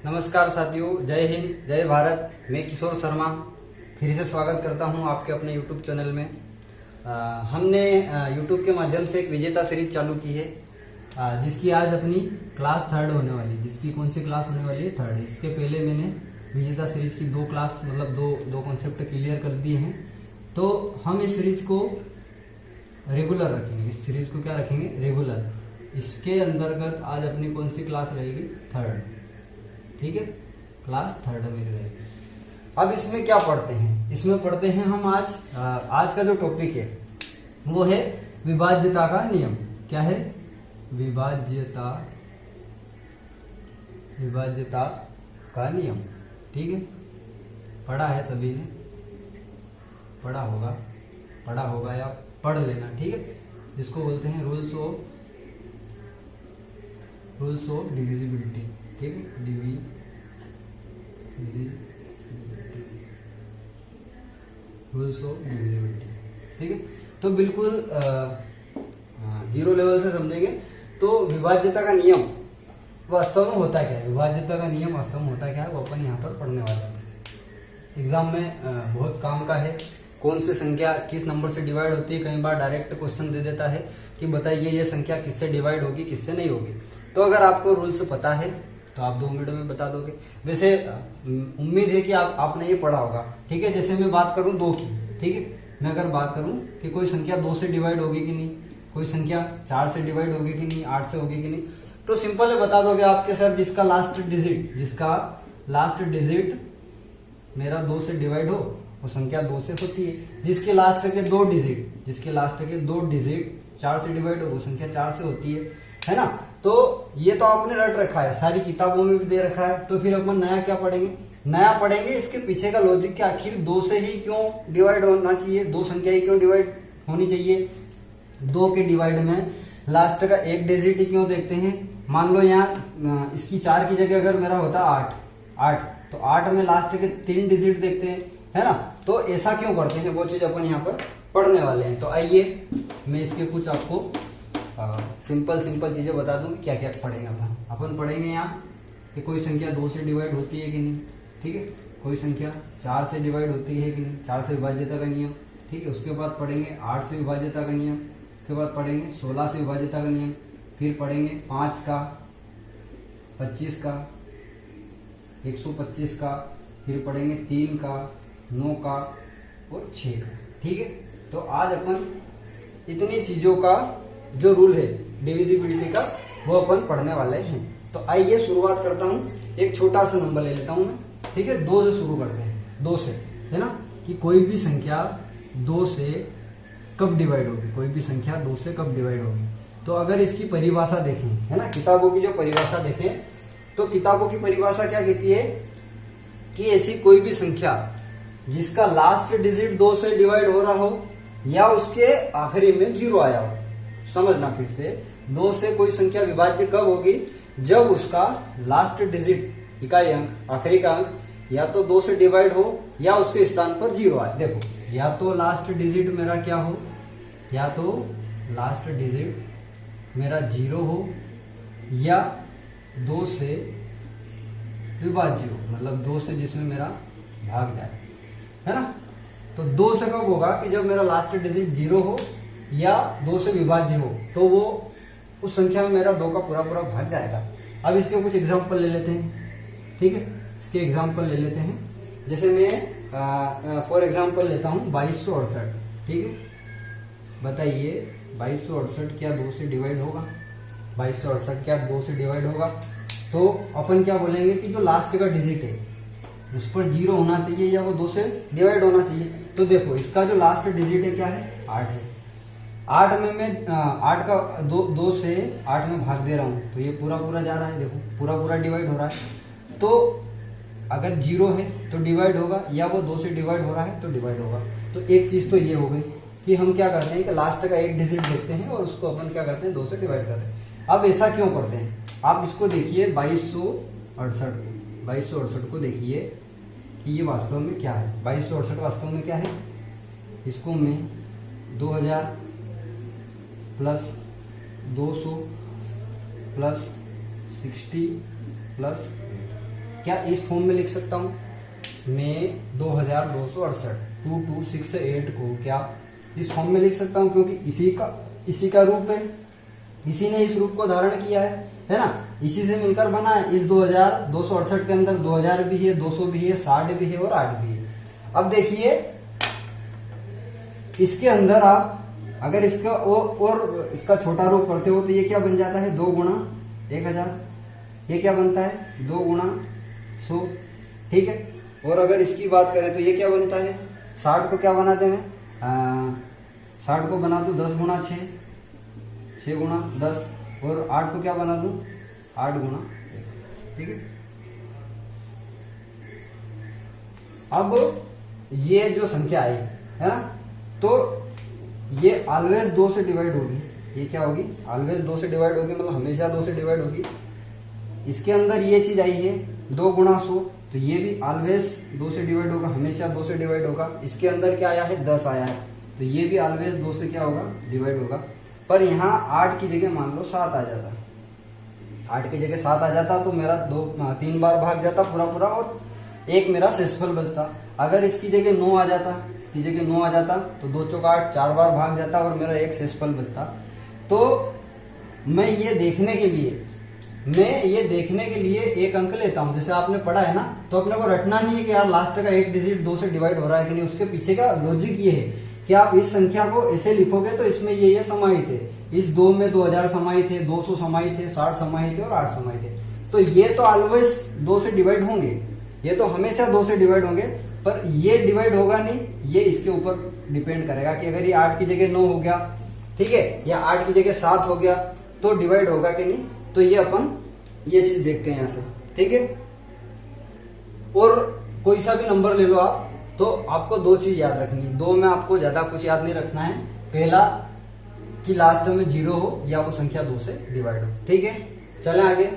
नमस्कार साथियों, जय हिंद, जय भारत। मैं किशोर शर्मा फिर से स्वागत करता हूं आपके अपने YouTube चैनल में। हमने YouTube के माध्यम से एक विजेता सीरीज चालू की है, जिसकी आज अपनी क्लास थर्ड होने वाली है। जिसकी कौन सी क्लास होने वाली है? थर्ड। इसके पहले मैंने विजेता सीरीज की दो क्लास मतलब दो कॉन्सेप्ट क्लियर कर दिए हैं। तो हम इस सीरीज को रेगुलर रखेंगे। इस सीरीज को क्या रखेंगे? रेगुलर। इसके अंतर्गत आज अपनी कौन सी क्लास रहेगी? थर्ड। ठीक है, क्लास थर्ड मेरी रहेगी। अब इसमें क्या पढ़ते हैं? इसमें पढ़ते हैं हम आज का जो टॉपिक है वो है विभाज्यता का नियम। क्या है? विभाज्यता का नियम। ठीक है, पढ़ा है सभी ने? पढ़ा होगा या पढ़ लेना। ठीक है, जिसको बोलते हैं रूल्स ऑफ डिविजिबिलिटी। ठीक है, रूल्स ऑफ डिविजिबिलिटी। ठीक है, तो बिल्कुल जीरो लेवल से समझेंगे। तो विभाज्यता का नियम वास्तव में होता क्या है? विभाज्यता का नियम वास्तव में होता क्या है, वो अपन यहाँ पर पढ़ने वाले हैं। एग्जाम में बहुत काम का है। कौन सी संख्या किस नंबर से डिवाइड होती है? कई बार डायरेक्ट क्वेश्चन दे देता है कि बताइए ये संख्या किससे डिवाइड होगी, किससे नहीं होगी। तो अगर आपको रूल्स पता है तो आप 2 मिनट में बता दोगे। वैसे उम्मीद है कि आपने ये पढ़ा होगा। ठीक है, जैसे मैं बात करूं 2 की। ठीक है, मैं अगर बात करूं कि कोई संख्या 2 से डिवाइड होगी कि नहीं, कोई संख्या 4 से डिवाइड होगी कि नहीं, 8 से होगी कि नहीं, तो सिंपल है बता दोगे आपके सर जिसका लास्ट डिजिट मेरा 2 से डिवाइड हो वो संख्या 2 से होती है। जिसके लास्ट के 2 डिजिट 4 से डिवाइड हो वो संख्या 4 से होती है ना। तो ये तो आपने रट रखा है, सारी किताबों में भी दे रखा है। तो फिर अपन नया क्या पढ़ेंगे? नया पढ़ेंगे इसके पीछे का लॉजिक क्या, आखिर 2 से ही क्यों डिवाइड होना चाहिए, 2 संख्या ही क्यों डिवाइड होनी चाहिए। 2 के डिवाइड में लास्ट का 1 डिजिट ही क्यों देखते हैं। मान लो यहाँ इसकी 4 की जगह अगर मेरा होता 8 तो 8 में लास्ट के 3 डिजिट देखते हैं, है ना। तो ऐसा क्यों करते हैं, वो चीज अपन यहाँ पर पढ़ने वाले हैं। तो आइए मैं इसके कुछ आपको सिंपल चीजें बता दूं कि क्या क्या पढ़ेंगे अपन पढ़ेंगे यहाँ कि कोई संख्या 2 से डिवाइड होती है कि नहीं। ठीक है, कोई संख्या 4 से डिवाइड होती है कि नहीं, 4 से विभाज्यता का नियम। ठीक है, उसके बाद पढ़ेंगे 8 से विभाज्यता का नियम। उसके बाद पढ़ेंगे 16 से विभाज्यता का नियम। फिर पढ़ेंगे 5 का, 25 का, 125 का। फिर पढ़ेंगे 3 का, 9 का और 6 का। ठीक है, तो आज अपन इतनी चीजों का जो रूल है डिविजिबिलिटी का वो अपन पढ़ने वाले हैं। तो आइए शुरुआत करता हूं। एक छोटा सा नंबर ले लेता हूं मैं। ठीक है, 2 से शुरू करते हैं। 2 से, है ना, कि कोई भी संख्या 2 से कब डिवाइड होगी, कोई भी संख्या 2 से कब डिवाइड होगी। तो अगर इसकी परिभाषा देखें, है ना, किताबों की जो परिभाषा देखें तो किताबों की परिभाषा क्या कहती है कि ऐसी कोई भी संख्या जिसका लास्ट डिजिट 2 से डिवाइड हो रहा हो या उसके आखिरी में 0 आया हो। समझना फिर से, 2 से कोई संख्या विभाज्य कब होगी? जब उसका लास्ट डिजिट, इकाई अंक, आखिरी का अंक या तो 2 से डिवाइड हो या उसके स्थान पर 0 आए। देखो, या तो लास्ट डिजिट मेरा क्या हो, या तो लास्ट डिजिट मेरा 0 हो या 2 से विभाज्य हो, मतलब 2 से जिसमें मेरा भाग जाए, है ना। तो 2 से कब होगा कि जब मेरा लास्ट डिजिट 0 हो या 2 से विभाज्य हो, तो वो उस संख्या में मेरा 2 का पूरा भाग जाएगा। अब इसके कुछ एग्जांपल ले लेते हैं। ठीक है, इसके एग्जांपल ले लेते हैं। जैसे मैं फॉर एग्जांपल लेता हूं 2268। ठीक है, बताइए 2268 क्या 2 से डिवाइड होगा? 2268 क्या 2 से डिवाइड होगा? तो अपन क्या बोलेंगे कि जो लास्ट का डिजिट है उस पर 0 होना चाहिए या वो 2 से डिवाइड होना चाहिए। तो देखो, इसका जो लास्ट डिजिट है क्या है? 8 है। 8 में मैं 8 का 2 से 8 में भाग दे रहा हूं तो ये पूरा जा रहा है। देखो, पूरा डिवाइड हो रहा है। तो अगर 0 है तो डिवाइड होगा या वो 2 से डिवाइड हो रहा है तो डिवाइड होगा। तो एक चीज तो ये हो गई कि हम क्या करते हैं कि लास्ट का 1 डिजिट देखते हैं और उसको अपन क्या करते हैं 2 से डिवाइड करते हैं। अब ऐसा क्यों करते हैं? आप इसको देखिए 2268 को देखिए कि ये वास्तव में क्या है। 2268 वास्तव में क्या है? इसको मैं 2000 प्लस 200 प्लस 60 प्लस क्या इस फॉर्म में लिख सकता हूं मैं 2268 2268 को क्या इस फॉर्म में लिख सकता हूं, क्योंकि इसी का रूप है, इसी ने इस रूप को धारण किया है ना, इसी से मिलकर बना है। इस 2268 के अंदर 2000 भी है, 200 भी है, 60 भी है और 8 भी है। अब देखिए इसके अंदर आप अगर इसका और इसका छोटा रूप करते हो तो ये क्या बन जाता है 2 गुणा 1000, ये क्या बनता है 2 गुणा 100, ठीक है। और अगर इसकी बात करें तो ये क्या बनता है 60 को क्या बनाते हैं 60 को बना दूं 10 गुणा 6, 6 गुणा 10, और 8 को क्या बना दूं 8 गुणा 1, ठीक है। अब ये जो संख्या आई है ना, तो ये ऑलवेज 2 से डिवाइड होगी, ये क्या होगी ऑलवेज 2 से डिवाइड होगी, मतलब हमेशा 2 से डिवाइड होगी। इसके अंदर ये चीज आई है 2 गुणा 100, तो ये भी ऑलवेज 2 से डिवाइड होगा, हमेशा 2 से डिवाइड होगा। इसके अंदर क्या आया है 10 आया है, तो ये भी ऑलवेज 2 से क्या होगा डिवाइड होगा। पर यहाँ 8 की जगह मान लो 7 आ जाता, 8 की जगह 7 आ जाता तो मेरा 3 बार भाग जाता पूरा और एक मेरा शेषफल बचता। अगर इसकी जगह 9 आ जाता, इसकी जगह 9 आ जाता तो 2 चौका 8, 4 बार भाग जाता और मेरा एक शेषफल बचता। तो मैं ये देखने के लिए एक अंक लेता हूं, जैसे आपने पढ़ा है ना, तो अपने को रटना नहीं है कि यार लास्ट का एक डिजिट 2 से डिवाइड हो रहा है कि नहीं, उसके पीछे का लॉजिक ये है कि आप इस संख्या को ऐसे लिखोगे तो इसमें ये समाहित है, इस 2 में 2000 समाहित है, 200 समाहित है, 60 समाहित है और 8 समाहित है। तो ये तो ऑलवेज 2 से डिवाइड होंगे, ये तो हमेशा 2 से डिवाइड होंगे, पर ये डिवाइड होगा नहीं, ये इसके ऊपर डिपेंड करेगा कि अगर ये 8 की जगह 9 हो गया, ठीक है, या 8 की जगह 7 हो गया तो डिवाइड होगा कि नहीं। तो ये अपन ये चीज देखते हैं यहां से, ठीक है। और कोई सा भी नंबर ले लो आप, तो आपको 2 चीज याद रखनी है, 2 में आपको ज्यादा कुछ याद नहीं रखना है। पहला कि लास्ट में 0 हो या वो संख्या 2 से डिवाइड हो, ठीक है। चलें आगे,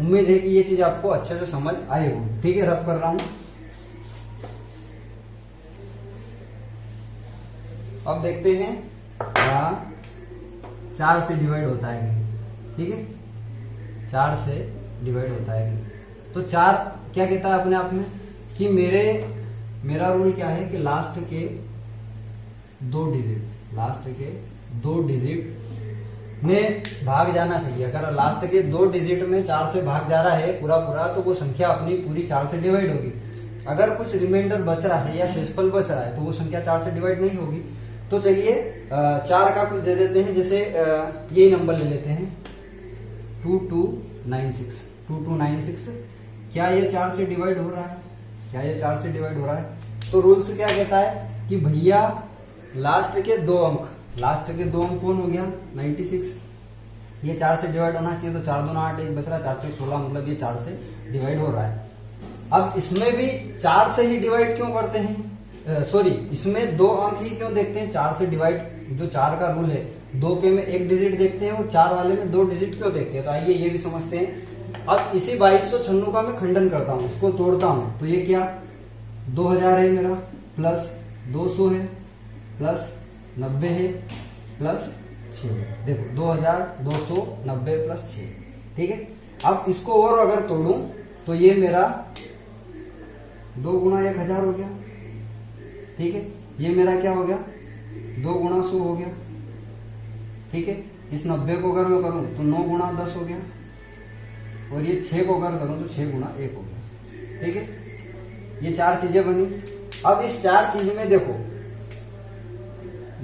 उम्मीद है कि ये चीज आपको अच्छे से समझ आई होगी, ठीक है। रफ कर रहा हूं, अब देखते हैं 4 से डिवाइड होता है कि नहीं, ठीक है, 4 से डिवाइड होता है कि नहीं। तो 4 क्या कहता है अपने आप में कि मेरा रूल क्या है कि लास्ट के 2 डिजिट में भाग जाना चाहिए। अगर लास्ट के 2 डिजिट में 4 से भाग जा रहा है पूरा तो वो संख्या अपनी पूरी 4 से डिवाइड होगी। अगर कुछ रिमाइंडर बच रहा है या शेषफल बच रहा है तो वो संख्या 4 से डिवाइड नहीं होगी। तो चलिए 4 का कुछ दे देते हैं, जैसे यही नंबर ले लेते हैं 2296। क्या ये 4 से डिवाइड हो रहा है? क्या ये 4 से डिवाइड हो रहा है? तो रूल्स क्या कहता है कि भैया लास्ट के 2 अंक कौन हो गया 96, ये 4 से डिवाइड होना चाहिए। तो 4 दूना 8, 1 बच रहा, 4 से 16, मतलब ये 4 से डिवाइड हो रहा है। अब इसमें भी 4 से ही डिवाइड क्यों करते हैं, इसमें 2 अंक ही क्यों देखते हैं 4 से डिवाइड, जो 4 का रूल है 2 के में 1 डिजिट देखते हैं और 4 वाले में 2 डिजिट क्यों देखते हैं। तो आइए ये भी समझते हैं। अब इसी 2296 का मैं खंडन करता हूं, उसको तोड़ता हूं, तो ये क्या 2000 है मेरा, प्लस 200 है, प्लस 90 है, प्लस 6। देखो 2290 प्लस 6, ठीक है। अब इसको और अगर तोड़ूं तो ये मेरा 2 गुणा 1000 हो गया, ठीक है। ये मेरा क्या हो गया 2 गुणा 100 हो गया, ठीक है। इस 90 को अगर मैं करूं तो 9 गुणा 10 हो गया, और ये 6 को अगर करूं तो 6 गुणा 1 हो गया, ठीक है। ये 4 चीजें बनी। अब इस 4 चीज में देखो,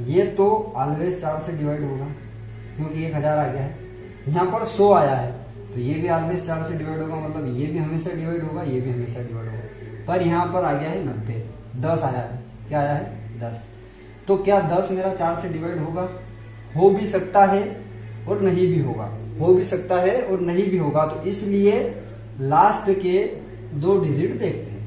ये तो ऑलवेज 4 से डिवाइड होगा क्योंकि 1000 आ गया है। यहाँ पर 100 आया है तो ये भी ऑलवेज 4 से डिवाइड होगा, मतलब ये भी हमेशा डिवाइड होगा, ये भी हमेशा डिवाइड होगा। पर यहाँ पर आ गया है 90, 10 आया है, क्या आया है 10। तो क्या 10 मेरा 4 से डिवाइड होगा? हो भी सकता है और नहीं भी होगा, हो भी सकता है और नहीं भी होगा। तो इसलिए लास्ट के 2 डिजिट देखते हैं।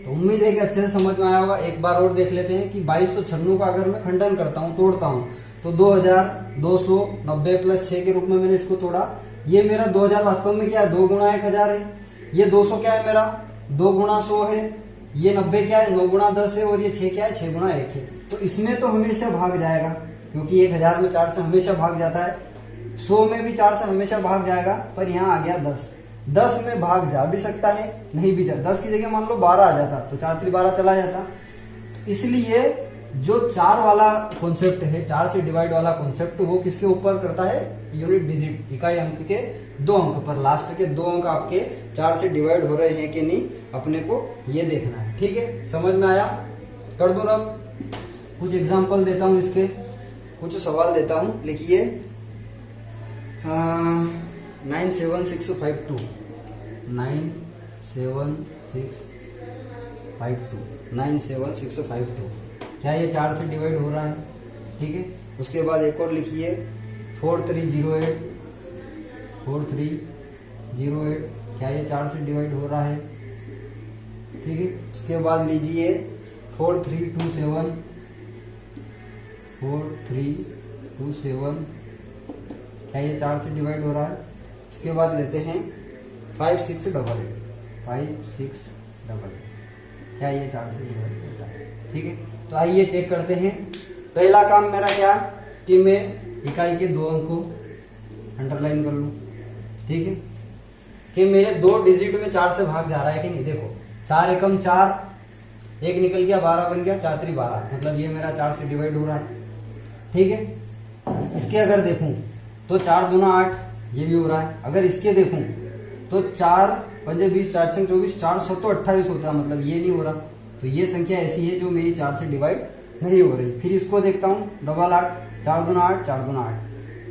तो उम्मीद है कि अच्छे से समझ में आया होगा। एक बार और देख लेते हैं कि 2296 का अगर मैं खंडन करता हूं, तोड़ता हूं, तो 2290 प्लस 6 के रूप में मैंने इसको तोड़ा। ये मेरा 2000 वास्तव में क्या है 2 गुणा 1000 है। ये 200 क्या है मेरा 2 गुणा 100 है। ये 90 क्या है 9 गुणा 10 है, और ये 6 क्या है 6 गुणा 1 है। तो इसमें तो हमेशा भाग जाएगा क्योंकि 1000 में 4 से हमेशा भाग जाता है, 100 में भी 4 से हमेशा भाग जाएगा। पर यहाँ आ गया 10, 10 में भाग जा भी सकता है, नहीं भी जा। 10 की जगह मान लो 12 आ जाता तो 4 3 12 चला जाता। इसलिए जो 4 वाला कॉन्सेप्ट है, 4 से डिवाइड वाला कॉन्सेप्ट, वो किसके ऊपर करता है? यूनिट डिजिट, इकाई अंक के 2 अंक पर। लास्ट के 2 अंक आपके 4 से डिवाइड हो रहे हैं कि नहीं, अपने को ये देखना है। ठीक है, समझ में आया? कर दूं ना? कुछ एग्जांपल देता हूं इसके, कुछ सवाल देता हूं, लिखिए। 97652 97652 क्या ये 4 से डिवाइड हो रहा है? ठीक है, उसके बाद एक और लिखिए 4308 क्या ये 4 से डिवाइड हो रहा है? ठीक है, उसके बाद लीजिए 4327 क्या ये 4 से डिवाइड हो रहा है? उसके बाद लेते हैं 5688 क्या ये 4 से डिवाइड होता है? ठीक है, तो आइए चेक करते हैं। पहला काम मेरा क्या, कि मैं इकाई के 2 अंक को अंडरलाइन कर लूं। ठीक है, कि मेरे 2 डिजिट में 4 से भाग जा रहा है कि नहीं। देखो 4 एकम 4, 1 निकल गया, 12 बन गया, 4 3 12, मतलब ये मेरा 4 से डिवाइड हो रहा है। ठीक है, इसके अगर देखूं तो 4 दूना 8, ये भी हो रहा है। अगर इसके देखूं तो 4 पंजे 20, 4 छंग 24, 4 7 28 होता है, मतलब ये नहीं हो रहा। तो ये संख्या ऐसी है जो मेरी 4 से डिवाइड नहीं हो रही। फिर इसको देखता हूं, 8 4 दूना 8, 4 दूना 8,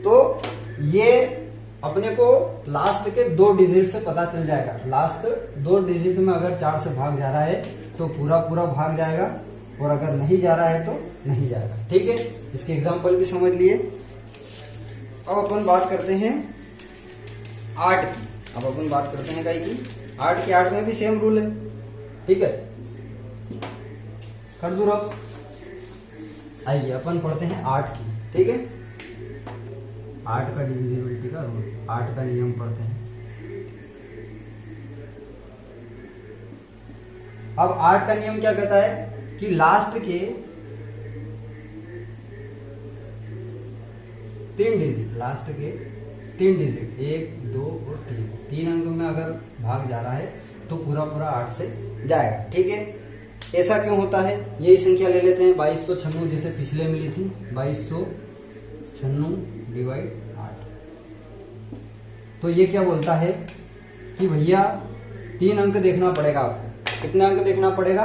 तो ये अपने को लास्ट के 2 डिजिट से पता चल जाएगा। लास्ट 2 डिजिट में अगर 4 से भाग जा रहा है तो पूरा पूरा भाग जाएगा, और अगर नहीं जा रहा है तो नहीं जाएगा। ठीक है, इसके एग्जांपल भी समझ लिए। अब अपन बात करते हैं 8 की। अब अपन बात करते हैं काई की 8 की। 8 में भी सेम रूल है। ठीक है, कर दू रब। आइए अपन पढ़ते हैं 8 की। ठीक है, 8 का डिविजिबिलिटी का रूल, 8 का नियम पढ़ते हैं। अब 8 का नियम क्या कहता है कि लास्ट के 3 डिजिट, लास्ट के 3 डिजिट 1 2 और 3 अंक में अगर भाग जा रहा है तो पूरा पूरा 8 से जाएगा। ठीक है, ऐसा क्यों होता है? यही संख्या ले लेते हैं 2296, जैसे पिछले मिली थी 2296 डिवाइड 8। तो ये क्या बोलता है कि भैया 3 अंक देखना पड़ेगा आपको। कितने अंक देखना पड़ेगा?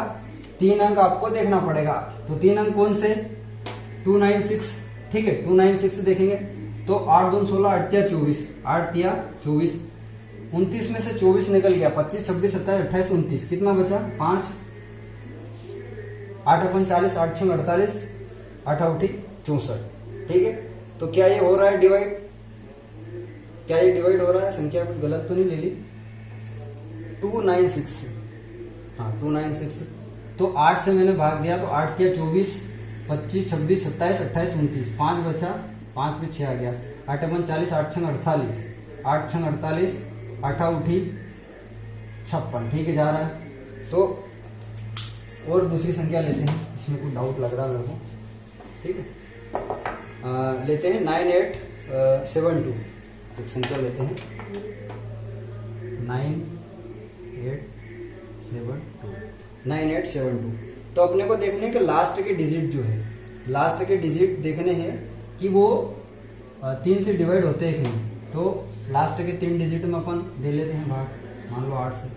3 अंक आपको देखना पड़ेगा। तो 3 अंक कौन से? 296। ठीक है, 296 देखेंगे तो 8 2 16, 8 3 24, 8 3 24, 29 में से 24 निकल गया, 25 26 27 28 29, कितना बचा? 5, 8 अपन 40, 8 6 48, 8 8 64। ठीक है, तो क्या ये हो रहा है डिवाइड? क्या ये डिवाइड हो रहा है? संख्या कुछ गलत तो नहीं ले ली? 296, हाँ 296। तो 8 से मैंने भाग दिया तो 8 3 24, 25 26 27 28 29, 5 बचा, 5 में 6 आ गया, 8 अपन 40, 8 6 48, 8 6 48, 8 उठी 56। ठीक है, जा रहा है। तो और दूसरी संख्या लेते हैं, इसमें कुछ डाउट लग रहा है मेरे को। ठीक है, लेते हैं 9872, एक संख्या लेते हैं 9872। तो अपने को देखने के लास्ट के डिजिट जो है, लास्ट के डिजिट देखने हैं कि वो 3 से डिवाइड होते हैं कि नहीं। तो लास्ट के 3 डिजिट में अपन दे लेते हैं भाग, मान लो 8 से।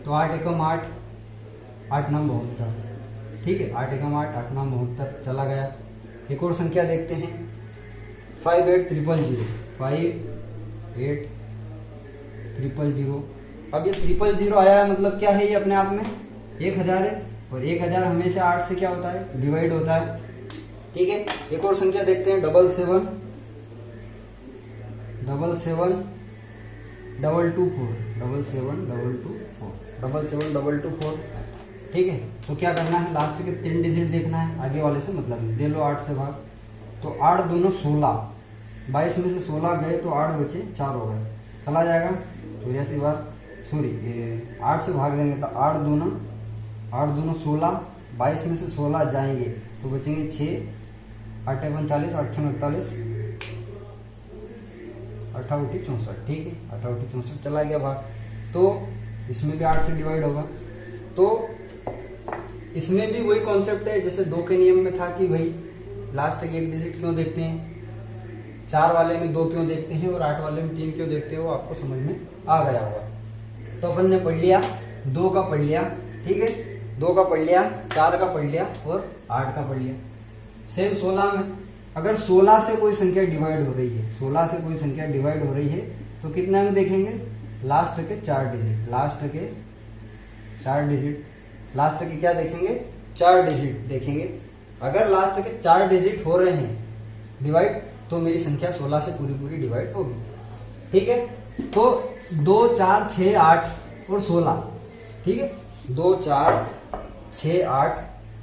तो 8 एकम 8, 8 9 72। ठीक है, 8 एकम 8, 8 9 72 चला गया। एक और संख्या देखते हैं 58000, 58000। अब ये 000 आया है, मतलब क्या है? ये अपने आप में 1000 है, और 1000 हमेशा 8 से क्या होता है? डिवाइड होता है। ठीक है, एक और संख्या देखते हैं 77 224। ठीक है, तो क्या करना है? लास्ट के 3 डिजिट देखना है, आगे वाले से मतलब नहीं। दे लो 8 से भाग, तो 8 दूनो 16, 22 में से 16 गए तो 8 बचे, 4 हो गए, चला जाएगा। तो ऐसी बार सॉरी 8 से भाग देंगे तो 8 दूनो 16, 22 में से 16 जाएंगे तो बचेंगे 6, 8 1 40, 8 6 48, 8 64। ठीक है, 8 64 चला गया भाग। तो इसमें भी 8 से डिवाइड होगा। तो इसमें भी वही कॉन्सेप्ट है जैसे 2 के नियम में था कि भाई लास्ट के एक डिजिट क्यों देखते हैं, 4 वाले में 2 क्यों देखते हैं और 8 वाले में 3 क्यों देखते हैं, वो आपको समझ में आ गया होगा। तो अपन ने पढ़ लिया, 2 का पढ़ लिया, ठीक है, 2 का पढ़ लिया, 4 का पढ़ लिया और 8 का पढ़ लिया। सेम 16 में अगर 16 से कोई संख्या डिवाइड हो रही है, 16 से कोई संख्या डिवाइड हो रही है तो कितने अंक देखेंगे, लास्ट के 4 डिजिट, लास्ट के 4 डिजिट, लास्ट के क्या देखेंगे, 4 डिजिट देखेंगे। अगर लास्ट के 4 डिजिट हो रहे हैं डिवाइड तो मेरी संख्या 16 से पूरी पूरी डिवाइड होगी, ठीक है। तो 2, 4, 6, 8 और 16, ठीक है, 2, 4, 6, 8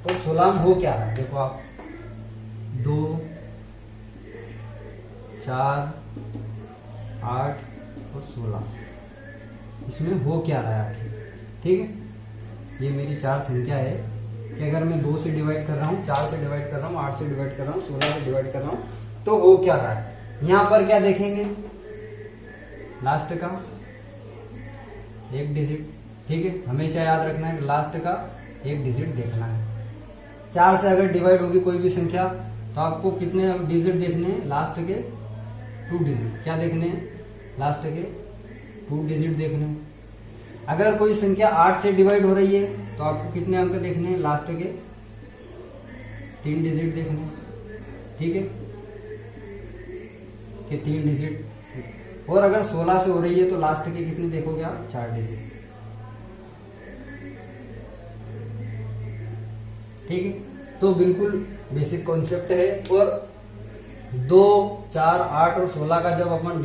और 16 में हो क्या रहा है, देखो आप 2, 4, 8 और 16, इसमें हो क्या रहा है आखिर, ठीक है। ये मेरी 4 संख्या है कि अगर मैं 2 से डिवाइड कर रहा हूँ, 4 से डिवाइड कर रहा हूँ, 8 से डिवाइड कर रहा हूँ, 16 से डिवाइड कर रहा हूँ, तो हो क्या रहा है। यहां पर क्या देखेंगे, लास्ट का 1 डिजिट, ठीक है, हमेशा याद रखना है लास्ट का 1 डिजिट देखना है। 4 से अगर डिवाइड होगी कोई भी संख्या तो आपको कितने डिजिट देखने हैं, लास्ट के 2 डिजिट, क्या देखने हैं, लास्ट के 2 डिजिट देखने हैं। अगर कोई संख्या 8 से डिवाइड हो रही है तो आपको कितने अंक देखने हैं, लास्ट के 3 डिजिट देखने हैं, ठीक है, कि 3 डिजिट। और अगर 16 से हो रही है तो लास्ट के कितने देखोगे आप, 4 डिजिट, ठीक है। तो बिल्कुल बेसिक कॉन्सेप्ट है। और 2, 4, 8 और 16 का जब अपन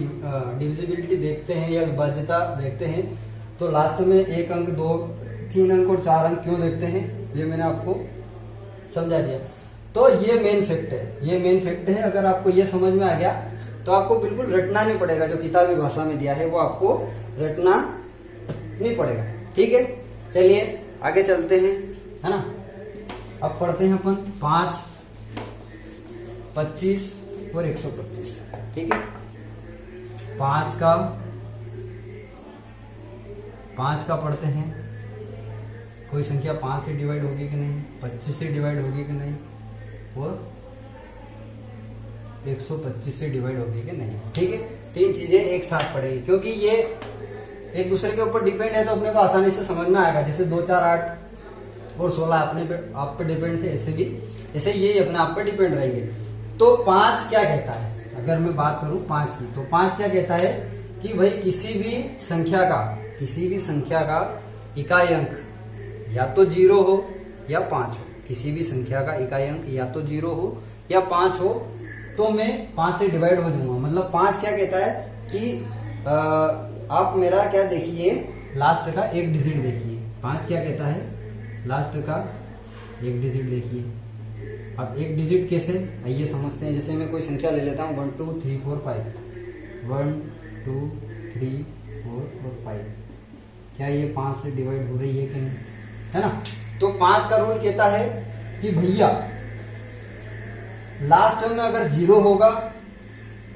डिविजिबिलिटी देखते हैं या विभाज्यता देखते हैं तो लास्ट में 1 अंक, 2, 3 अंक और 4 अंक क्यों देखते हैं, ये मैंने आपको समझा दिया। तो ये मेन फैक्ट है, ये मेन फैक्ट है। अगर आपको ये समझ में आ गया तो आपको बिल्कुल रटना नहीं पड़ेगा, जो किताबी भाषा में दिया है वो आपको रटना नहीं पड़ेगा, ठीक है। चलिए आगे चलते हैं, है ना। अब पढ़ते हैं अपन 5, 25 और 125, ठीक है। 5 का पढ़ते हैं, कोई संख्या 5 से डिवाइड होगी कि नहीं, 25 से डिवाइड होगी कि नहीं और 125 से डिवाइड होगी कि नहीं, ठीक है। 3 चीजें एक साथ पड़ेगी क्योंकि ये एक दूसरे के ऊपर डिपेंड है तो अपने को आसानी से समझ में आएगा। जैसे 2, 4, 8 और 16 आप पे डिपेंड थे, ऐसे ये अपने आप पे डिपेंड रहेंगे। तो 5 क्या कहता है, अगर मैं बात करूं 5 की, तो 5 क्या कहता है कि भाई किसी भी संख्या का इकाई अंक या तो 0 हो या 5 हो, किसी भी संख्या का इकाई अंक या तो 0 हो या 5 हो तो मैं 5 से डिवाइड हो जाऊंगा। मतलब 5 क्या कहता है कि आप मेरा क्या देखिए, लास्ट का 1 डिजिट देखिए। 5 क्या कहता है, लास्ट का 1 डिजिट देखिए। अब 1 डिजिट कैसे, आइए समझते हैं। जैसे मैं कोई संख्या ले लेता हूँ 1, 2, 3, 4, 5, 1, 2, 3, 4 और 5, क्या ये 5 से डिवाइड हो रही है कि नहीं, है ना। तो 5 का रूल कहता है कि भैया लास्ट में अगर 0 होगा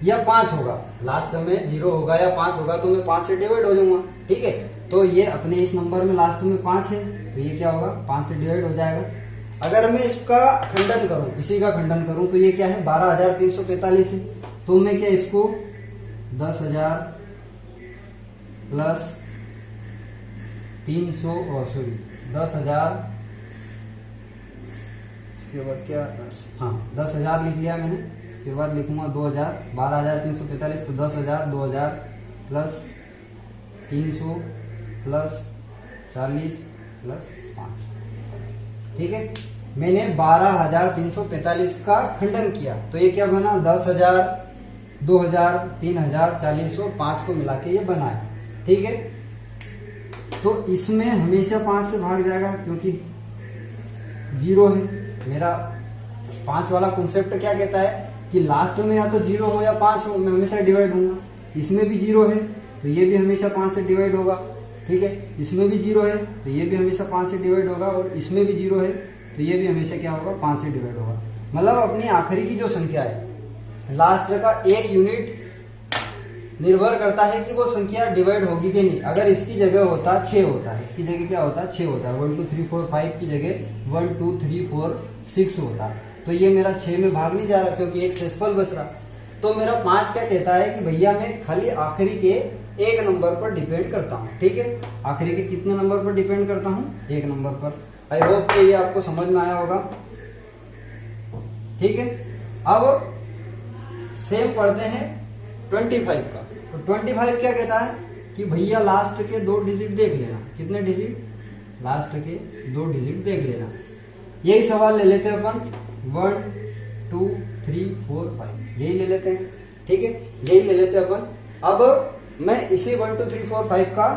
या 5 होगा, लास्ट में 0 होगा या 5 होगा तो मैं 5 से डिवाइड हो जाऊंगा, ठीक है। तो ये अपने इस नंबर में लास्ट में 5 है तो ये क्या होगा, 5 से डिवाइड हो जाएगा। अगर मैं इसका खंडन करूं, इसी का खंडन करूं तो ये क्या है, 12,345 है। तो मैं क्या इसको 10,000 प्लस 300 और 10,000, इसके बाद क्या, हाँ 10,000 लिख लिया मैंने। इसके बाद लिखूंगा 2,000, 12,345 तो 10,000, 2,000 प्लस 300 प्लस 40 प्लस 5, ठीक है। मैंने 12,345 का खंडन किया तो ये क्या बना, 10,000, 2,000, 3,000, 40 और 5 को मिला के ये बना है, ठीक है। तो इसमें हमेशा 5 से भाग जाएगा क्योंकि 0 है। मेरा 5 वाला कॉन्सेप्ट क्या कहता है कि लास्ट में या तो 0 हो या 5 हो, मैं हमेशा डिवाइड होऊंगा। इसमें भी 0 है तो ये भी हमेशा 5 से डिवाइड होगा, ठीक है। इसमें भी 0 है तो ये भी हमेशा 5 से डिवाइड होगा और इसमें भी 0 है तो ये भी हमेशा क्या होगा, 5 से डिवाइड होगा। मतलब अपनी आखिरी की जो संख्या है, लास्ट का 1 यूनिट निर्भर करता है कि वो संख्या डिवाइड होगी कि नहीं। अगर इसकी जगह होता 6 होता है, इसकी जगह क्या होता है 6 होता है, 1 2 3 4 5 की जगह 1 2 3 4 6 होता, तो ये मेरा 6 में भाग नहीं जा रहा क्योंकि एक शेषफल बच रहा। तो मेरा 5 क्या कहता है कि भैया मैं खाली आखिरी के एक नंबर पर डिपेंड करता हूँ। ठीक है, आखिरी के कितने नंबर पर डिपेंड करता हूँ, एक नंबर पर। आई होप कि ये आपको समझ में आया होगा। ठीक है, अब सेम पढ़ते हैं 25 का। तो 25 क्या कहता है कि भैया लास्ट के 2 डिजिट देख लेना। कितने डिजिट, लास्ट के 2 डिजिट देख लेना। यही सवाल ले लेते हैं अपन 1 2 3 4 5, यही ले लेते हैं। ठीक है, यही ले लेते हैं अपन। अब मैं इसी 1 2 3 4 5 का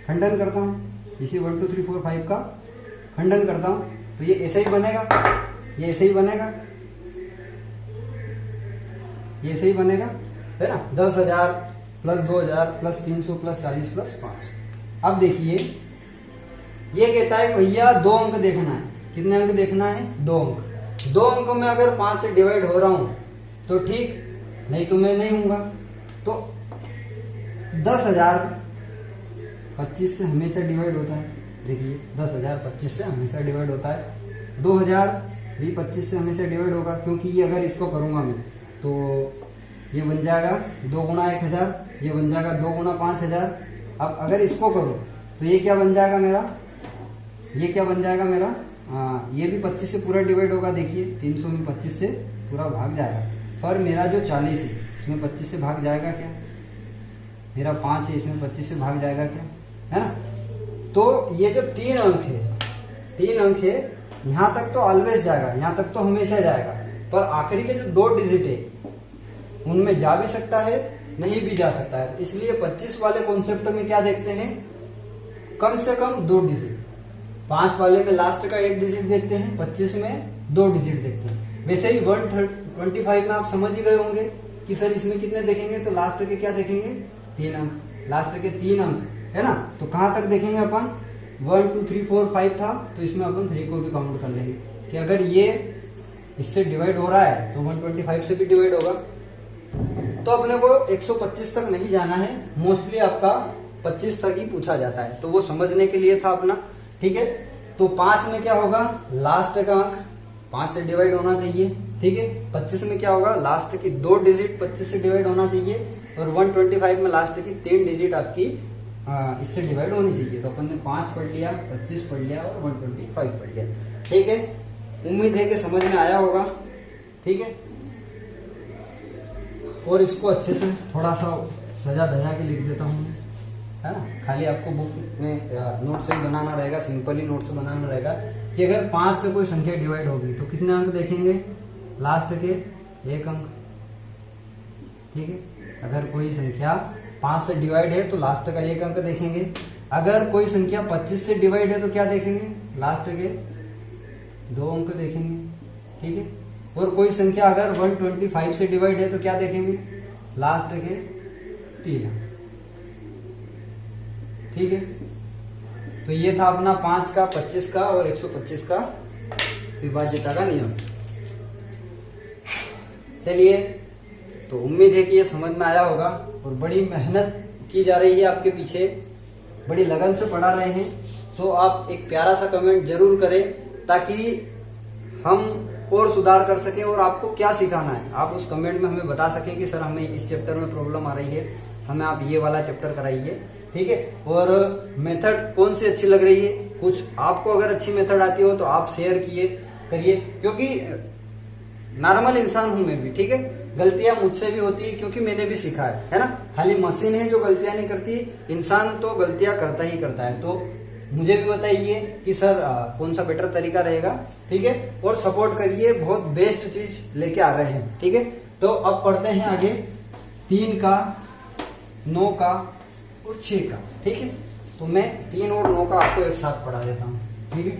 खंडन करता हूं, इसी 1 2 3 4 5 का खंडन करता हूं, तो ये ऐसे ही बनेगा, ये ऐसे ही बनेगा, ये ऐसे ही बनेगा, है ना। 10,000 प्लस 2,000 प्लस 300 प्लस 40 प्लस 5। अब देखिए ये कहता है कि भैया 2 अंक देखना है। कितने अंक देखना है, 2 अंक। 2 अंकों में अगर 5 से डिवाइड हो रहा हूं तो ठीक, नहीं तो मैं नहीं हूंगा। तो 10,000 25 से हमेशा डिवाइड होता है। देखिए 10,000 25 से हमेशा डिवाइड होता है। 2,000 भी 25 से हमेशा डिवाइड होगा, क्योंकि ये अगर इसको करूंगा मैं तो ये बन जाएगा 2 गुणा 1,000, ये बन जाएगा 2 गुणा 5,000। अब अगर इसको करूं तो ये क्या बन जाएगा मेरा, ये क्या बन जाएगा मेरा, ये भी 25 से पूरा डिवाइड होगा। देखिए 300 में 25 से पूरा भाग जाएगा, पर मेरा जो 40 है इसमें 25 से भाग जाएगा क्या, मेरा 5 है इसमें 25 से भाग जाएगा क्या, है ना। तो ये जो 3 अंक है, 3 अंक है, यहां तक तो ऑलवेज जाएगा, यहां तक तो हमेशा जाएगा, पर आखिरी के जो 2 डिजिट है उनमें जा भी सकता है, नहीं भी जा सकता है। इसलिए 25 वाले कॉन्सेप्ट में क्या देखते हैं, कम से कम 2 डिजिट। 5 वाले में लास्ट का 1 डिजिट देखते हैं, 25 में 2 डिजिट देखते हैं। वैसे ही 125 में आप समझ ही गए होंगे कि सर इसमें कितने देखेंगे, तो लास्ट के क्या देखेंगे, 3 अंक, लास्ट के 3 अंक, है ना। तो कहां तक देखेंगे अपन, 1 2 3 4 5 था, तो इसमें अपन 3 को भी काउंट कर लेंगे कि अगर ये इससे डिवाइड हो रहा है तो 125 से भी डिवाइड होगा। तो अपने को 125 तक नहीं जाना है, मोस्टली आपका 25 तक ही पूछा जाता है, तो वो समझने के लिए था अपना। ठीक है, तो 5 में क्या होगा, लास्ट का अंक 5 से डिवाइड होना चाहिए। ठीक है, 25 में क्या होगा, लास्ट की 2 डिजिट 25 से डिवाइड होना चाहिए, और 125 में लास्ट की 3 डिजिट आपकी इससे डिवाइड होनी चाहिए। तो अपन ने 5 पढ़ लिया, 25 पढ़ लिया और 125 पढ़ लिया। ठीक है, उम्मीद है कि समझ में आया होगा। ठीक है, और इसको अच्छे से थोड़ा सा सजा धजा के लिख देता हूँ, है ना। खाली आपको बुक में नोट से ही बनाना रहेगा, सिंपली नोट से बनाना रहेगा कि अगर 5 से कोई संख्या डिवाइड होगी तो कितने अंक देखेंगे, लास्ट के 1 अंक। ठीक है, अगर कोई संख्या 5 से डिवाइड है तो लास्ट का 1 अंक देखेंगे। अगर कोई संख्या 25 से डिवाइड है तो क्या देखेंगे, लास्ट के 2 अंक देखेंगे। ठीक है, और कोई संख्या अगर 125 से डिवाइड है तो क्या देखेंगे, लास्ट के 3 अंक। ठीक है, तो ये था अपना 5 का, 25 का और 125 का विभाज्यता का नियम। चलिए, तो उम्मीद है कि ये समझ में आया होगा, और बड़ी मेहनत की जा रही है आपके पीछे, बड़ी लगन से पढ़ा रहे हैं। तो आप एक प्यारा सा कमेंट जरूर करें ताकि हम और सुधार कर सके, और आपको क्या सिखाना है आप उस कमेंट में हमें बता सकें कि सर हमें इस चैप्टर में प्रॉब्लम आ रही है, हमें आप ये वाला चैप्टर कराइए। ठीक है, और मेथड कौन सी अच्छी लग रही है, कुछ आपको अगर अच्छी मेथड आती हो तो आप शेयर करिए, क्योंकि नॉर्मल इंसान हूं मैं भी। ठीक है, गलतियां मुझसे भी होती है क्योंकि मैंने भी सीखा है ना। खाली मशीन है जो गलतियां नहीं करती, इंसान तो गलतियां करता ही करता है। तो मुझे भी बताइए कि सर कौन सा बेटर तरीका रहेगा। ठीक है, और सपोर्ट करिए, बहुत बेस्ट चीज लेके आ रहे हैं। ठीक है, तो अब पढ़ते हैं आगे 3 का, 9 का और 6 का। ठीक है, तो मैं 3 और 9 का आपको एक साथ पढ़ा देता हूं। ठीक है,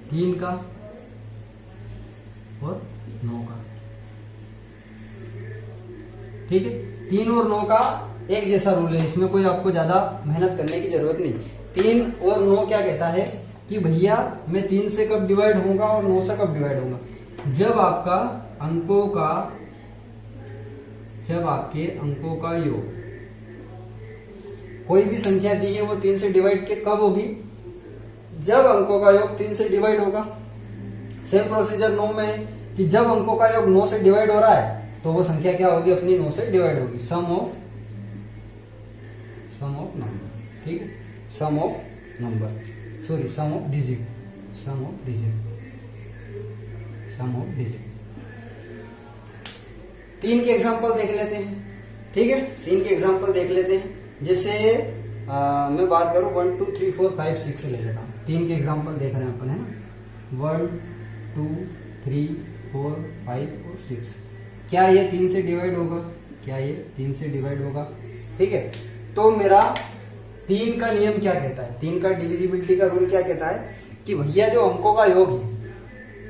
3 का और 9 का। ठीक है, 3 और 9 का एक जैसा रूल है, इसमें कोई आपको ज्यादा मेहनत करने की जरूरत नहीं। 3 और 9 क्या कहता है कि भैया मैं 3 से कब डिवाइड होऊंगा और 9 से कब डिवाइड होऊंगा, जब आपका अंकों का जब आपके अंकों का योग, कोई भी संख्या दी है वो 3 से डिवाइड के कब होगी, जब अंकों का योग 3 से डिवाइड होगा। सेम प्रोसीजर 9 में है कि जब अंकों का योग 9 से डिवाइड हो रहा है तो वो संख्या क्या होगी, अपनी 9 से डिवाइड होगी। सम ऑफ नंबर, ठीक है, sum of number, sorry sum of digit, sum of digit. 3 के एग्जांपल देख लेते हैं, ठीक है, 3 के एग्जांपल देख लेते हैं। जैसे मैं बात करूं 1 2 3 4 5 6 ले लेता हूं। 3 के एग्जांपल देख रहे हैं अपन, है ना, 1 2 3 4 5 और 6। क्या ये 3 से डिवाइड होगा, क्या ये 3 से डिवाइड होगा, ठीक है। तो मेरा 3 का नियम क्या कहता है, 3 का डिविजिबिलिटी का रूल क्या कहता है कि भैया जो अंकों का योग है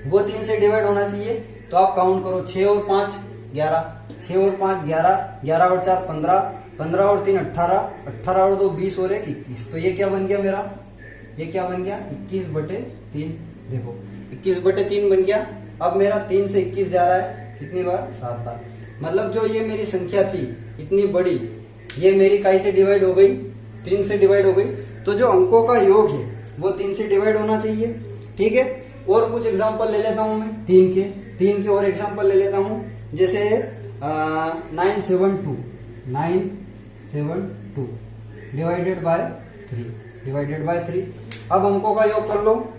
वो 3 से डिवाइड होना चाहिए। तो आप काउंट करो, 6 और 5 11, 6 और 5 11, 11 और 4 15, 15 और 3 18, 18 और 2 20 और 1 21। तो ये क्या बन गया मेरा, ये क्या बन गया, 21/3। देखो 21/3 बन गया। अब मेरा 3 से 21 जा रहा है कितनी बार, 7 बार। मतलब जो ये मेरी संख्या थी इतनी बड़ी, ये मेरी काई से डिवाइड हो गई, 3 से डिवाइड हो गई। तो जो अंकों का योग है वो 3 से डिवाइड होना चाहिए, ठीक है। और कुछ एग्जांपल ले लेता हूं मैं 3 के और एग्जांपल ले लेता हूं। जैसे 972 डिवाइडेड बाय 3। अब अंकों का योग कर लो,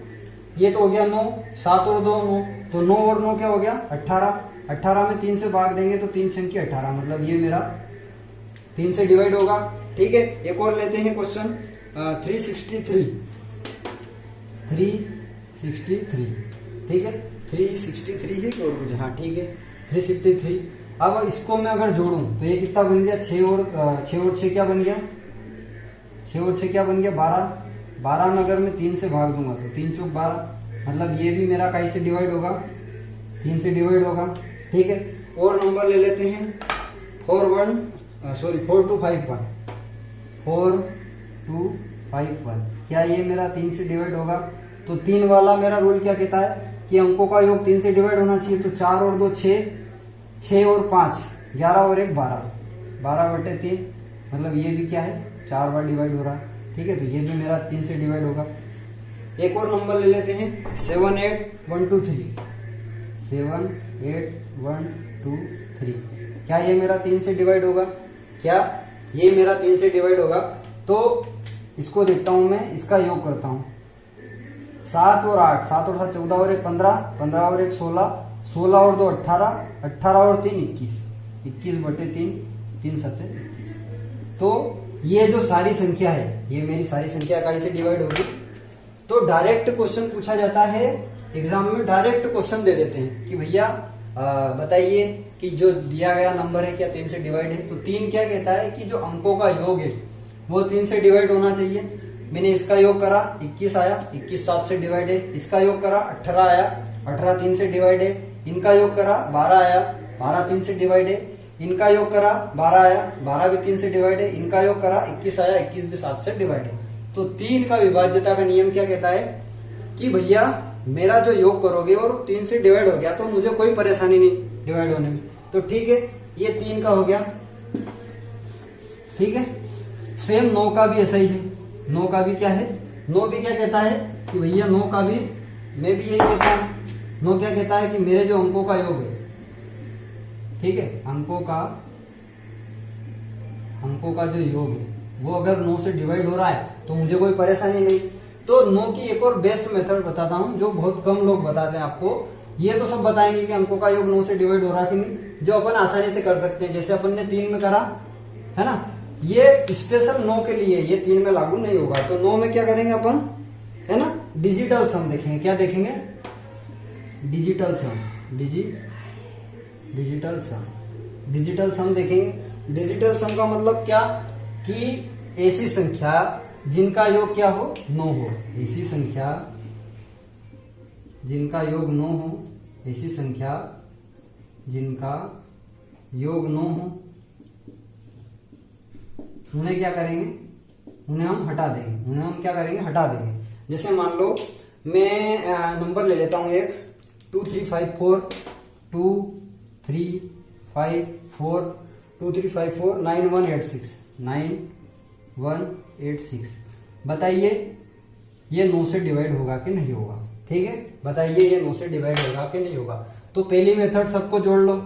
ये तो हो गया 9, 7 और 2 9, तो 9 और 9 क्या हो गया 18, 18 में 3 से भाग देंगे तो 3 छंकी 18, मतलब ये मेरा 3 से डिवाइड होगा, ठीक है। एक और लेते हैं क्वेश्चन 363, ठीक है, 363 है कि और कुछ, हाँ ठीक है 363। अब इसको मैं अगर जोड़ूं तो ये कितना बन गया, 6 और 6 क्या बन गया, 6 और 6 क्या बन गया 12, 12 में अगर मैं 3 से भाग दूंगा तो 3 चौक 12, मतलब ये भी मेरा काई से डिवाइड होगा, 3 से डिवाइड होगा, ठीक है। और नंबर ले लेते हैं 4251, 4251। क्या ये मेरा 3 से डिवाइड होगा, तो 3 वाला मेरा रूल क्या कहता है कि अंकों का योग 3 से डिवाइड होना चाहिए। तो 4 और 2 6, 6 और 5 11 और 1 12, 12/3, मतलब ये भी क्या है 4 बार डिवाइड हो रहा है, ठीक है। तो ये भी मेरा 3 से डिवाइड होगा। एक और नंबर ले लेते हैं 78123, 78123। क्या ये मेरा 3 से डिवाइड होगा, क्या ये मेरा 3 से डिवाइड होगा। तो इसको देखता हूं मैं, इसका योग करता हूं, 7 और 8, 7 और 7 14 और 1 15, 15 और 1 16, 16 और 2 18, 18 और 3 21, 21/3, 3 7 21। तो ये जो सारी संख्या है ये मेरी सारी संख्या इकाई से डिवाइड होगी। तो डायरेक्ट क्वेश्चन पूछा जाता है एग्जाम में, डायरेक्ट क्वेश्चन दे देते हैं कि भैया बताइए कि जो दिया गया नंबर है क्या 3 से डिवाइड है। तो 3 क्या कहता है कि जो अंकों का योग है वो 3 से डिवाइड होना चाहिए। मैंने इसका योग करा 21 आया, 21 7 से डिवाइड है। इसका योग करा 18 आया, 18 3 से डिवाइड है। इनका योग करा 12 आया, 12 3 से डिवाइड है। इनका योग करा 12 आया, 12 भी 3 से डिवाइड है। इनका योग करा 21 आया, 21 भी 7 से डिवाइड है। तो 3 का विभाज्यता का नियम क्या कहता है कि भैया मेरा जो योग करोगे और 3 से डिवाइड हो गया तो मुझे कोई परेशानी नहीं डिवाइड होने में। तो ठीक है, ये 3 का हो गया, ठीक है। सेम 9 का भी ऐसा ही है। 9 का भी क्या है, 9 भी क्या कहता है कि भैया 9 का भी मैं भी यही कहता हूं। 9 क्या कहता है कि मेरे जो अंकों का योग है, ठीक है, अंकों का जो योग है वो अगर 9 से डिवाइड हो रहा है तो मुझे कोई परेशानी नहीं। तो 9 की एक और बेस्ट मेथड बताता हूं जो बहुत कम लोग बताते हैं आपको। ये तो सब बताएंगे कि अंकों का योग 9 से डिवाइड हो रहा है कि नहीं, जो अपन आसानी से कर सकते हैं। जैसे अपन ने 3 में करा है ना, ये स्पेशल 9 के लिए, ये 3 में लागू नहीं होगा। तो 9 में क्या करेंगे अपन, है ना, डिजिटल सम देखेंगे। क्या देखेंगे, डिजिटल सम, डिजिटल सम देखेंगे। डिजिटल सम का मतलब क्या कि ऐसी संख्या जिनका योग क्या हो 9 हो, ऐसी संख्या जिनका योग 9 हो, ऐसी संख्या जिनका योग 9 हो, उन्हें क्या करेंगे, उन्हें हम हटा देंगे। उन्हें हम क्या करेंगे, हटा देंगे। जैसे मान लो मैं नंबर ले लेता हूं एक 2 3 5 4, 2 3 5 4, 9186 9186। बताइए ये 9 से डिवाइड होगा कि नहीं होगा? ठीक है, बताइए ये 9 से डिवाइड होगा कि नहीं होगा? तो पहली मेथड सबको जोड़ लो,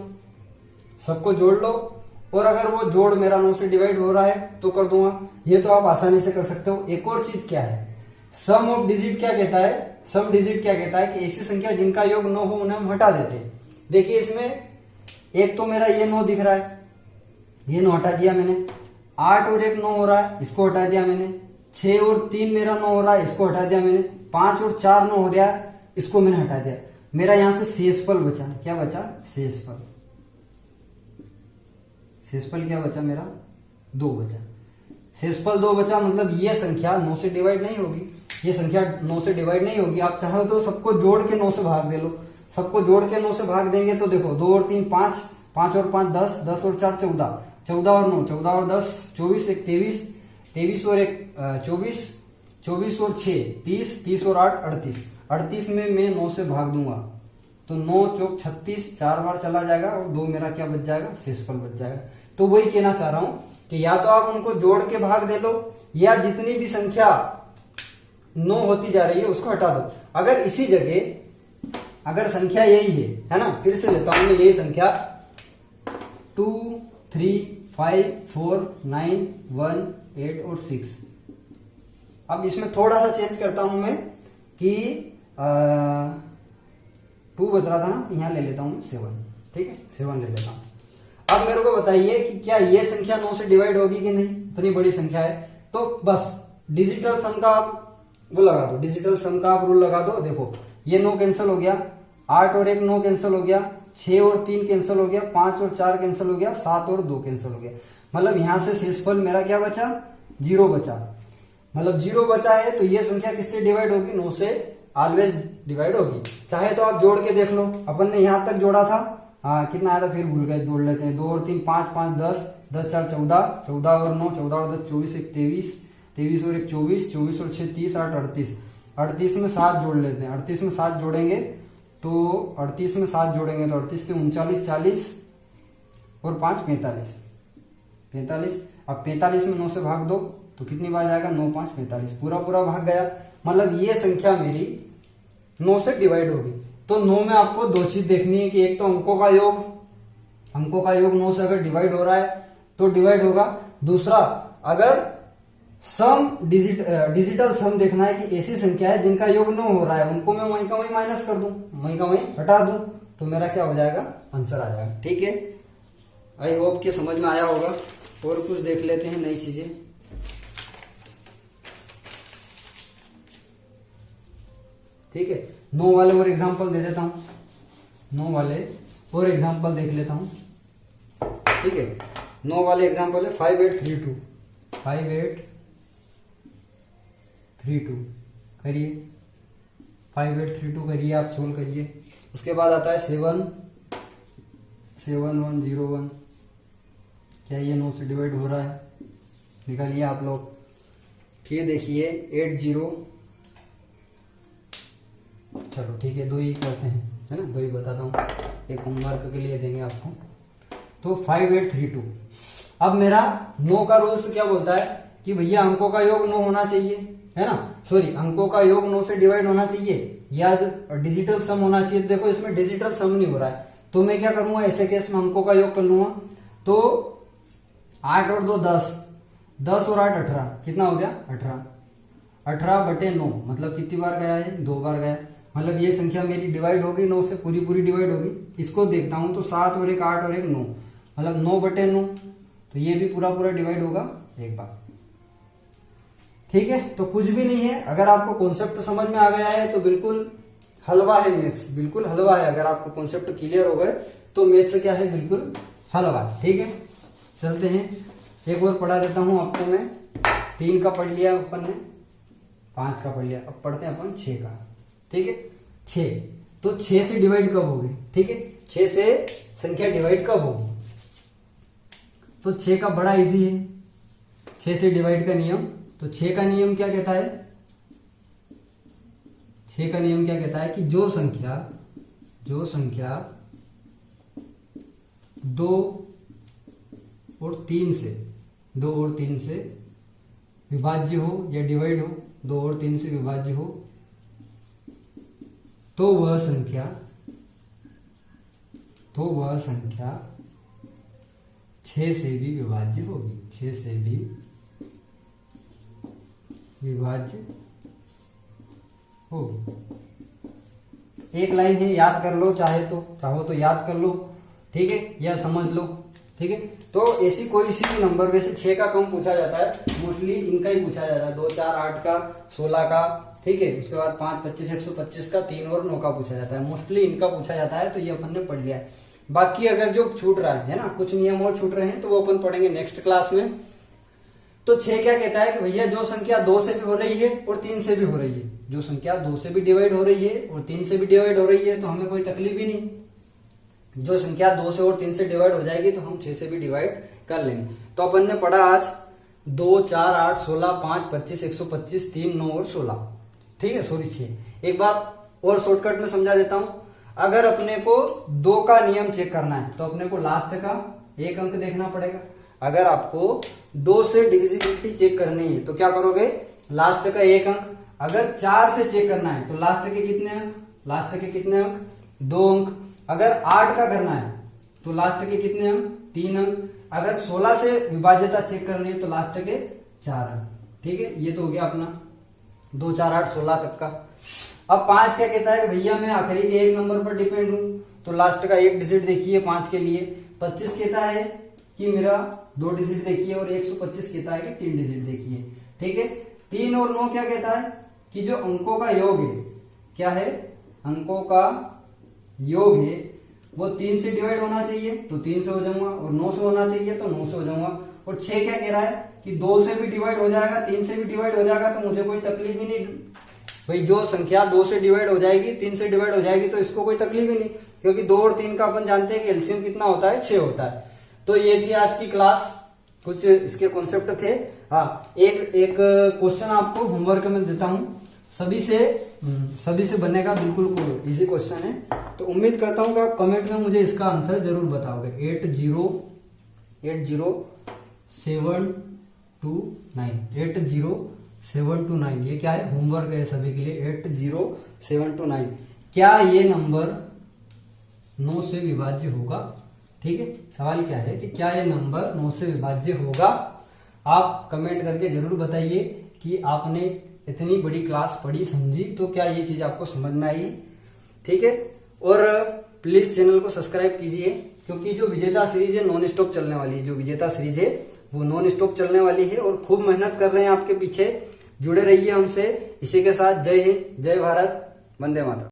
सबको जोड़ लो, और अगर वो जोड़ मेरा 9 से डिवाइड हो रहा है तो कर दूंगा। ये तो आप आसानी से कर सकते हो। एक और चीज क्या है, सम ऑफ डिजिट क्या कहता है? सम डिजिट क्या कहता है कि ऐसी संख्या जिनका योग 9 हो उन्हें हम हटा देते हैं। देखिए इसमें एक तो मेरा ये 9 दिख रहा है, ये 9 हटा दिया मैंने। 8 और 1 9 हो रहा है, इसको हटा दिया मैंने। 6 और 3 मेरा 9 हो रहा है, इसको हटा दिया मैंने। 5 और 4 9 हो रहा है, इसको मैंने हटा दिया। मेरा यहां से शेषफल बचा, क्या बचा? शेषफल। शेषफल क्या बचा मेरा? 2 बचा। शेषफल 2 बचा, मतलब ये संख्या 9 से डिवाइड नहीं होगी। ये संख्या 9 से डिवाइड नहीं होगी। आप चाहो तो सबको जोड़ के 9 से भाग दे लो। सबको जोड़ के 9 से भाग देंगे तो देखो 2 और 3 5, 5 और 5 10, 10 और 4 14, 14 और 9 14 और 10 24, 1 23, 23 और 1 24, 24 और 6 30, 30 और 8 38। 38 में मैं 9 से भाग दूंगा तो 9 चौक 36, 4 बार चला जाएगा और 2 मेरा क्या बच जाएगा? शेषफल बच जाएगा। तो वही कहना चाह रहा हूं कि या तो आप उनको जोड़ के भाग दे लो, या जितनी भी संख्या 9 होती जा रही है उसको हटा दो। अगर इसी जगह अगर संख्या यही है ना, फिर से लेता हूं मैं यही संख्या 2 3 5 4 9 1 8 और 6। अब इसमें थोड़ा सा चेंज करता हूं मैं कि 2 बच रहा था ना, यहां ले लेता हूं 7। ठीक है, 7 ले लेता हूं। अब मेरे को बताइए कि क्या ये संख्या 9 से डिवाइड होगी कि नहीं? इतनी बड़ी संख्या है तो बस डिजिटल सम का आप वो लगा दो, डिजिटल सम का आप रूल लगा दो। देखो ये 9 कैंसिल हो गया, 8 और 1 9 कैंसिल हो गया, 6 और 3 कैंसिल हो गया, 5 और 4 कैंसिल हो गया, 7 और 2 कैंसिल हो गया। मतलब यहां से शेषफल मेरा क्या बचा? 0 बचा। मतलब 0 बचा है तो ये संख्या किससे डिवाइड होगी? 9 से ऑलवेज डिवाइड होगी। चाहे तो आप जोड़ के देख लो, अपन ने यहां तक जोड़ा था, कितना आया था फिर भूल गए, जोड़ लेते हैं। 2 और 3 5 5 10, 10 4 14, 14 और 9 14 और 10 24, 1 23, 23 और 1 24, 24 और 6 30, 8 38। 38 में 7 जोड़ लेते हैं। 38 में 7 जोड़ेंगे तो 38 में 7 जोड़ेंगे तो 38 से 39 40 और 5 45 45। अब 45 में 9 से भाग दो तो कितनी बार जाएगा? 9 5 45, पूरा पूरा भाग गया। मतलब ये संख्या मेरी 9 से डिवाइड होगी। तो 9 में आपको दो चीज देखनी है कि एक तो अंकों का योग, अंकों का योग 9 से अगर डिवाइड हो रहा है तो डिवाइड होगा। दूसरा, अगर सम डिजिटल सम देखना है कि ऐसी संख्या है जिनका योग 9 हो रहा है, उनको मैं वहीं का वहीं माइनस कर दूं, वहीं का वहीं हटा दूं, तो मेरा क्या हो जाएगा? आंसर आ जाएगा। ठीक है, आई होप कि समझ में आया होगा। और कुछ देख लेते हैं नई चीजें। ठीक है, 9 वाले और एग्जांपल दे देता हूं, 9 वाले और एग्जांपल देख लेता हूं। ठीक है, 9 वाले एग्जांपल है 5832, 5832 करिए, 5832 करिए, आप सोल्व करिए। उसके बाद आता है 7101, क्या ये 9 से डिवाइड हो रहा है? निकालिए आप लोग। फिर देखिए 80, चलो ठीक है 2 ही करते हैं, है ना, 2 ही बताता हूँ, एक होमवर्क के लिए देंगे आपको। तो 5832। अब मेरा 9 का रूल्स क्या बोलता है कि भैया अंकों का योग 9 होना चाहिए, है ना, सॉरी अंकों का योग 9 से डिवाइड होना चाहिए, या डिजिटल सम होना चाहिए। देखो इसमें डिजिटल सम नहीं हो रहा है तो मैं क्या करूंगा? ऐसे केस में अंकों का योग कर लूंगा। तो 8 और 2 10, 10 और 8 18, कितना हो गया? 18। 18/9 मतलब कितनी बार गया है? 2 बार गया। मतलब ये संख्या मेरी डिवाइड होगी 9 से, पूरी पूरी डिवाइड होगी। इसको देखता हूं तो 7 और 1 8 और 1 9, मतलब 9/9, तो ये भी पूरा पूरा डिवाइड होगा एक बार। ठीक है, तो कुछ भी नहीं है। अगर आपको कॉन्सेप्ट समझ में आ गया है तो बिल्कुल हलवा है मैथ्स, बिल्कुल हलवा है। अगर आपको कॉन्सेप्ट क्लियर हो गए तो मैथ्स क्या है? बिल्कुल हलवा। ठीक है, चलते हैं, एक और पढ़ा देता हूं आपको मैं। 3 का पढ़ लिया अपन ने, 5 का पढ़ लिया, अब पढ़ते हैं अपन 6 का। ठीक है, 6, तो 6 से डिवाइड कब होगी? ठीक है, 6 से संख्या डिवाइड कब होगी? तो 6 का बड़ा इजी है, 6 से डिवाइड का नियम। तो 6 का नियम क्या कहता है? 6 का नियम क्या कहता है कि जो संख्या 2 और 3 से, 2 और 3 से विभाज्य हो या डिवाइड हो, 2 और 3 से विभाज्य हो, तो वह संख्या 6 से भी विभाज्य होगी, 6 से भी विभाज्य होगी। एक लाइन है, याद कर लो, चाहो तो याद कर लो, ठीक है, या समझ लो, ठीक है। तो ऐसी कोई सी भी नंबर, वैसे 6 का कम पूछा जाता है, मोस्टली इनका ही पूछा जाता है, 2, 4, 8 का, 16 का, ठीक है। उसके बाद 5, 25, 125 का, 3 और 9 का पूछा जाता है, मोस्टली इनका पूछा जाता है। तो ये अपन ने पढ़ लिया है। बाकी अगर जो छूट रहा है ना, कुछ नियम और छूट रहे हैं, तो वो अपन पढ़ेंगे नेक्स्ट क्लास में। तो 6 क्या कहता है कि भैया जो संख्या 2 से भी हो रही है और 3 से भी हो रही है, जो संख्या 2 से भी डिवाइड हो रही है और 3 से भी डिवाइड हो रही है, तो हमें कोई तकलीफ ही नहीं। जो संख्या 2 से और 3 से डिवाइड हो जाएगी तो हम 6 से भी डिवाइड कर लेंगे। तो अपन ने पढ़ा आज 2, 4, 8, 16, 5, 25, 125, 3, 9 और 16, ठीक है, सॉरी 6। एक बात और शॉर्टकट में समझा देता हूं। अगर अपने को 2 का नियम चेक करना है तो अपने को लास्ट का एक अंक देखना पड़ेगा। अगर आपको 2 से डिविजिबिलिटी चेक करनी है तो क्या करोगे, लास्ट का एक अंक। अगर 4 से चेक करना है तो लास्ट के कितने अंक, 2 अंक। अगर 8 का करना है तो लास्ट के कितने अंक, 3 अंक। अगर 16 से विभाज्यता चेक करनी है तो लास्ट के 4 अंक, ठीक है। ये तो हो गया अपना 2, 4, 8, 16 तक का। अब 5 क्या कहता है, भैया मैं आखिरी के एक नंबर पर डिपेंड हूं, तो लास्ट का एक डिजिट देखिए 5 के लिए। 25 कहता है कि मेरा 2 डिजिट देखिए, और 125 कहता है कि 3 डिजिट देखिए, ठीक है। 3 और 9 क्या कहता है कि जो अंकों का योग है, क्या है, अंकों का योग है, वो 3 से डिवाइड होना चाहिए तो 3 से हो जाऊंगा, और 9 से होना चाहिए तो 9 से हो जाऊंगा। और 6 क्या कह रहा है कि 2 से भी डिवाइड हो जाएगा, 3 से भी डिवाइड हो जाएगा, तो मुझे कोई तकलीफ ही नहीं। भाई जो संख्या 2 से डिवाइड हो जाएगी, 3 से डिवाइड हो जाएगी, तो इसको कोई तकलीफ ही नहीं, क्योंकि 2 और 3 का अपन जानते हैं कि एलसीएम कितना होता है, 6 होता है। तो ये थी आज की क्लास, कुछ इसके कॉन्सेप्ट थे। हाँ, एक क्वेश्चन आपको होमवर्क में देता हूं, सभी से बनेगा, बिल्कुल इजी क्वेश्चन है। तो उम्मीद करता हूं कि आप कमेंट में मुझे इसका आंसर जरूर बताओगे। 80729 ये क्या है, होमवर्क है सभी के लिए। 80729 क्या ये नंबर 9 से विभाज्य होगा, ठीक है। सवाल क्या है कि क्या ये नंबर 9 से विभाज्य होगा। आप कमेंट करके जरूर बताइए कि आपने इतनी बड़ी क्लास पढ़ी समझी, तो क्या ये चीज आपको समझ में आई, ठीक है। और प्लीज चैनल को सब्सक्राइब कीजिए, क्योंकि जो विजेता सीरीज है नॉन स्टॉप चलने वाली है, जो विजेता सीरीज है वो नॉन स्टॉप चलने वाली है, और खूब मेहनत कर रहे हैं आपके पीछे। जुड़े रहिए हमसे। इसी के साथ जय हिंद, जय भारत, वंदे मातरम।